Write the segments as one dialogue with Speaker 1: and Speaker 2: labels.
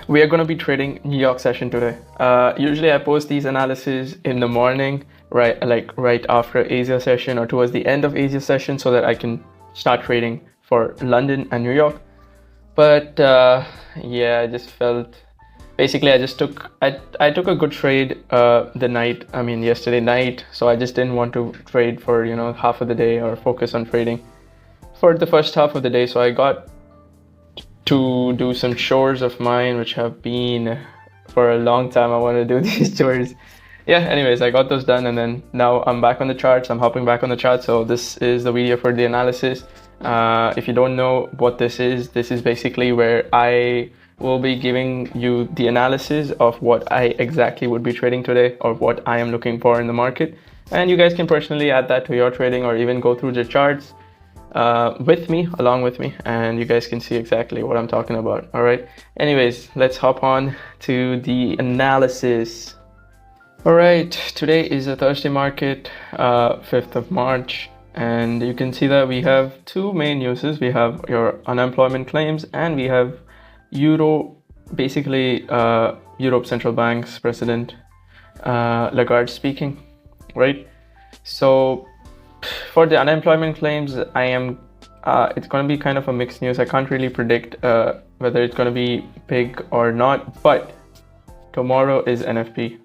Speaker 1: We are going to be trading New York session today. Usually I post these analyses in the morning, right after Asia session or towards the end of Asia session, so that I can start trading for London and New York. But yeah, I just felt, basically I took a good trade yesterday night, so I just didn't want to trade for half of the day or focus on trading for the first half of the day. So I got to do some chores of mine, which have been for a long time. I want to do these chores. Yeah, anyways, I got those done, and then now I'm back on the charts. I'm hopping back on the chart. So this is the video for the analysis. If you don't know what this is basically where I will be giving you the analysis of what I exactly would be trading today, or what I am looking for in the market. And you guys can personally add that to your trading, or even go through the charts along with me, and you guys can see exactly what I'm talking about. All right, anyways, let's hop on to the analysis. All right, today is a Thursday market, 5th of March, and you can see that we have two main uses. We have your unemployment claims, and we have Europe Central Bank's President Lagarde speaking, right? So for the unemployment claims, it's going to be kind of a mixed news. I can't really predict whether it's going to be big or not, but tomorrow is NFP,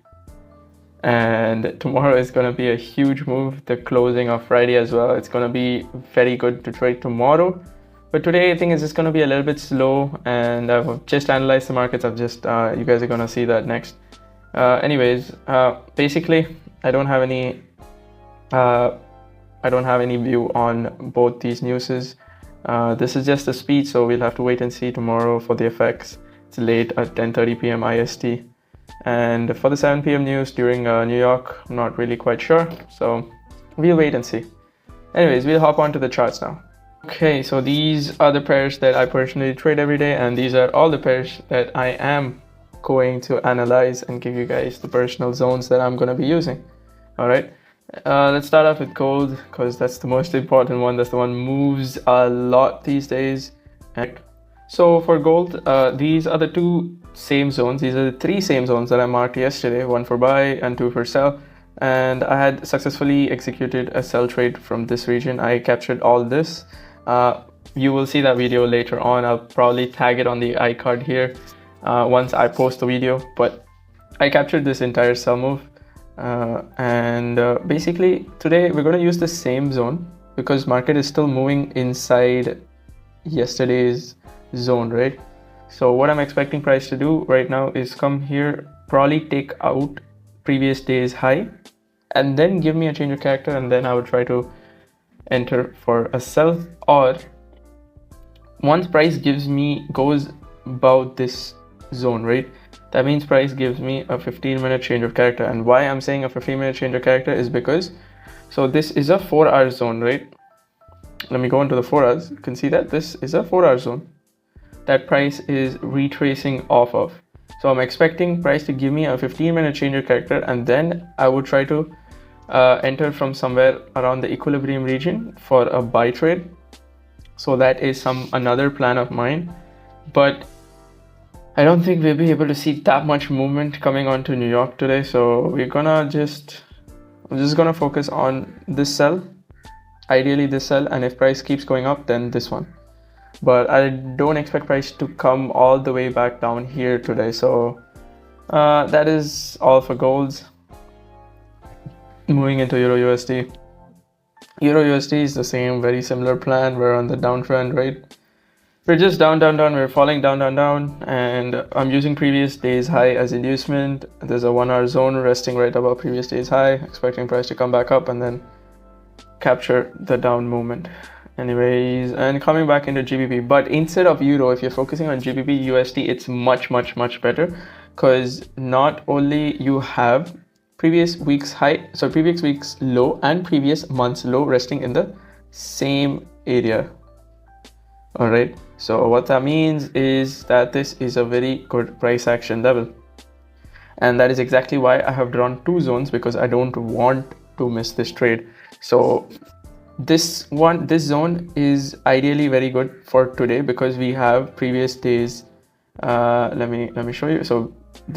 Speaker 1: and tomorrow is going to be a huge move. The closing of Friday as well, it's going to be very good to trade tomorrow. But today I think it's just going to be a little bit slow, and I've just analyzed the markets. You guys are going to see that next. Basically I don't have any view on both these newses. This is just a speech, so we'll have to wait and see tomorrow for the effects. It's late at 10:30 p.m. IST. And for the 7 p.m. news during New York, I'm not really quite sure. So we'll wait and see. Anyways, we'll hop on to the charts now. Okay, so these are the pairs that I personally trade every day, and these are all the pairs that I am going to analyze and give you guys the personal zones that I'm going to be using. All right. Let's start off with gold, because that's the most important one. That's the one moves a lot these days. So for gold, these are the two same zones. These are the three same zones that I marked yesterday, one for buy and two for sell. And I had successfully executed a sell trade from this region. I captured all this. You will see that video later on. I'll probably tag it on the iCard here once I post the video. But I captured this entire sell move. Basically today we're going to use the same zone, because market is still moving inside yesterday's zone, right? So what I'm expecting price to do right now is come here, probably take out previous day's high, and then give me a change of character, and then I would try to enter for a sell. Or once price goes about this zone, right, that means price gives me a 15-minute change of character. And why I'm saying a 15-minute change of character is because, so this is a 4-hour zone, right? Let me go into the 4 hours. You can see that this is a 4-hour zone that price is retracing off of. So I'm expecting price to give me a 15-minute change of character, and then I would try to enter from somewhere around the equilibrium region for a buy trade. So that is another plan of mine, but I don't think we'll be able to see that much movement coming onto New York today. So I'm just gonna focus on this sell, ideally this sell, and if price keeps going up, then this one. But I don't expect price to come all the way back down here today. So that is all for golds. Moving into EURUSD. EURUSD is the same, very similar plan. We're on the downtrend, right? We're just down, we're falling down, and I'm using previous day's high as inducement. There's a 1-hour zone resting right above previous day's high, expecting price to come back up and then capture the down movement. Anyways, and coming back into GBP, but instead of euro, if you're focusing on GBPUSD, it's much better, because not only you have previous week's low and previous month's low resting in the same area. All right, so what that means is that this is a very good price action level, and that is exactly why I have drawn two zones, because I don't want to miss this trade. So this zone is ideally very good for today, because we have previous days Let me show you. So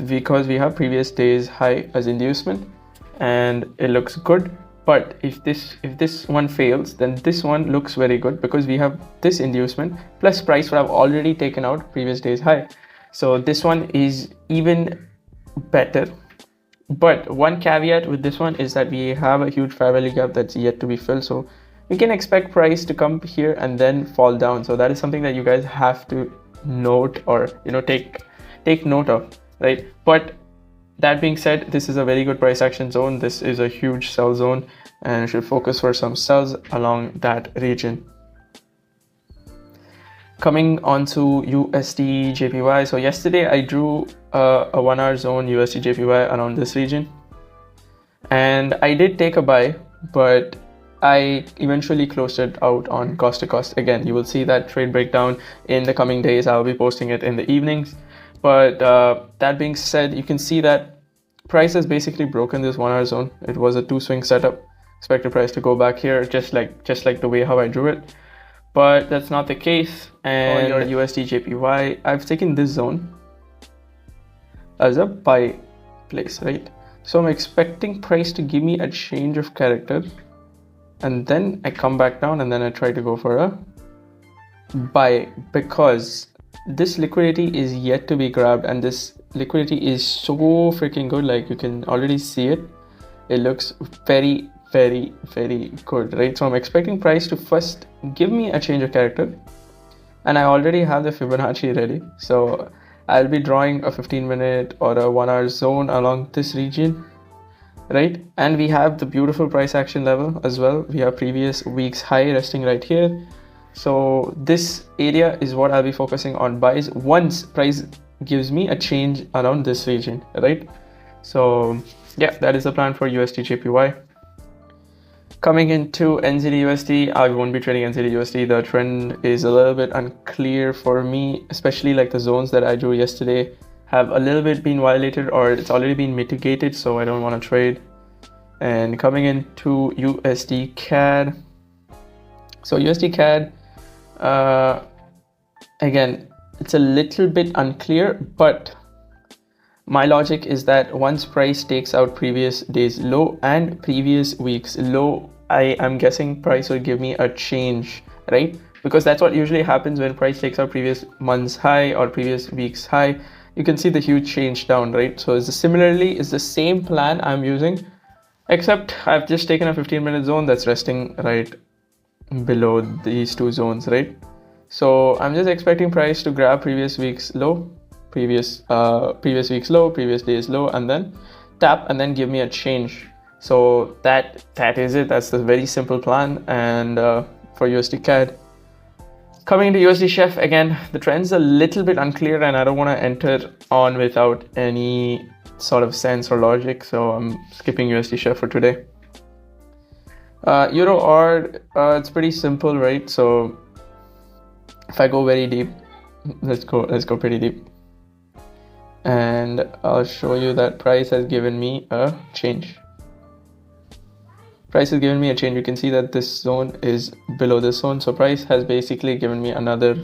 Speaker 1: because we have previous day's high as inducement and it looks good, but if this one fails, then this one looks very good because we have this inducement plus price would have already taken out previous day's high. So this one is even better. But one caveat with this one is that we have a huge fair value gap that's yet to be filled. So we can expect price to come here and then fall down. So that is something that you guys have to note, or take note of, right? But that being said, this is a very good price action zone. This is a huge sell zone and you should focus for some sells along that region. Coming on to USDJPY. So yesterday I drew a 1 hour zone USDJPY around this region, and I did take a buy, but I eventually closed it out on cost to cost. Again, you will see that trade breakdown in the coming days. I'll be posting it in the evenings. But that being said, you can see that price has basically broken this 1 hour zone. It was a 2 swing setup. Expected price to go back here, just like the way how I drew it. But that's not the case. And your USDJPY, I've taken this zone as a buy place, right? So I'm expecting price to give me a change of character, and then I come back down and then I try to go for a buy, because this liquidity is yet to be grabbed, and this liquidity is so freaking good. Like, you can already see it. It looks very, very, very good, right? So I'm expecting price to first give me a change of character, and I already have the Fibonacci ready. So I'll be drawing a 15-minute or a 1 hour zone along this region, right? And we have the beautiful price action level as well. We have previous week's high resting right here. So this area is what I'll be focusing on buys once price gives me a change around this region, right? So yeah, that is the plan for USDJPY. Coming into NZDUSD, I won't be trading NZDUSD. The trend is a little bit unclear for me, especially like the zones that I drew yesterday have a little bit been violated, or it's already been mitigated, so I don't want to trade. And coming into USDCAD. So USDCAD, again, it's a little bit unclear, but my logic is that once price takes out previous day's low and previous week's low, I am guessing price will give me a change, right? Because that's what usually happens when price takes out previous month's high or previous week's high. You can see the huge change down, right? So similarly, it's the same plan I'm using, except I've just taken a 15-minute zone that's resting right below these two zones, right? So I'm just expecting price to grab previous week's low, previous week's low, previous day's low, and then tap and then give me a change. So that is it. That's the very simple plan. And for USDCAD, coming into USDCHF, again, the trend's a little bit unclear and I don't want to enter on without any sort of sense or logic, so I'm skipping USDCHF for today. EURUSD, it's pretty simple, right? So if I go very deep, let's go pretty deep, and I'll show you that price has given me a change. Price has given me a change. You can see that this zone is below this zone, so price has basically given me another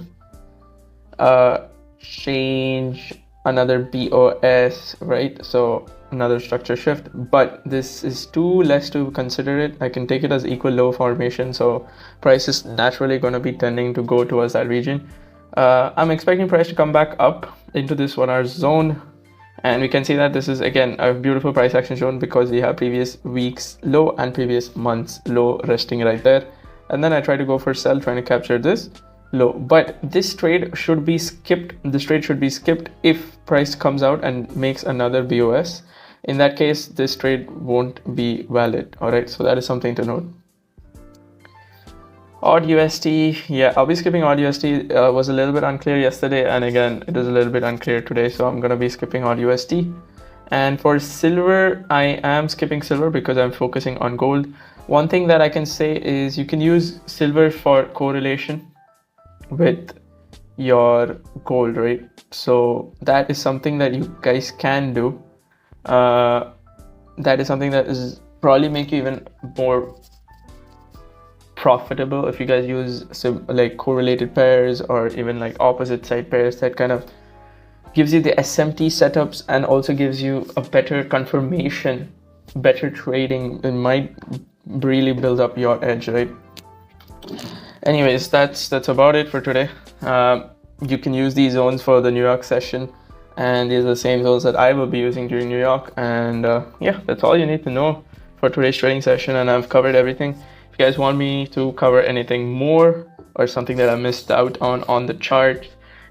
Speaker 1: change, another BOS, right? So another structure shift, but this is too less to consider it. I can take it as equal low formation, so price is naturally going to be tending to go towards that region. I'm expecting price to come back up into this 1 hour zone, and we can see that this is again a beautiful price action zone because we have previous week's low and previous month's low resting right there. And then I try to go for sell, trying to capture this low, but this trade should be skipped. This trade should be skipped if price comes out and makes another BOS. In that case, this trade won't be valid. All right, so that is something to note. AUDUSD, yeah, I'll be skipping AUDUSD. Was a little bit unclear yesterday, and again, it is a little bit unclear today, so I'm gonna be skipping AUDUSD. And for silver, I am skipping silver because I'm focusing on gold. One thing that I can say is you can use silver for correlation with your gold, right? So that is something that you guys can do. That is something that is probably make you even more profitable if you guys use like correlated pairs or even like opposite side pairs that kind of gives you the SMT setups and also gives you a better confirmation, better trading. It might really build up your edge, right? Anyways, that's about it for today. You can use these zones for the New York session, and these are the same zones that I will be using during New York. And yeah, that's all you need to know for today's trading session, and I've covered everything. If you guys want me to cover anything more or something that I missed out on the chart,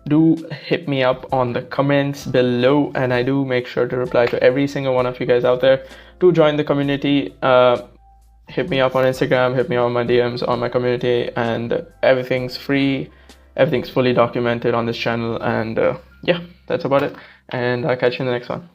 Speaker 1: do hit me up on the comments below, and I do make sure to reply to every single one of you guys out there. Do join the community. Hit me up on Instagram, hit me on my DMs on my community, and everything's free, everything's fully documented on this channel. And yeah, that's about it, and I'll catch you in the next one.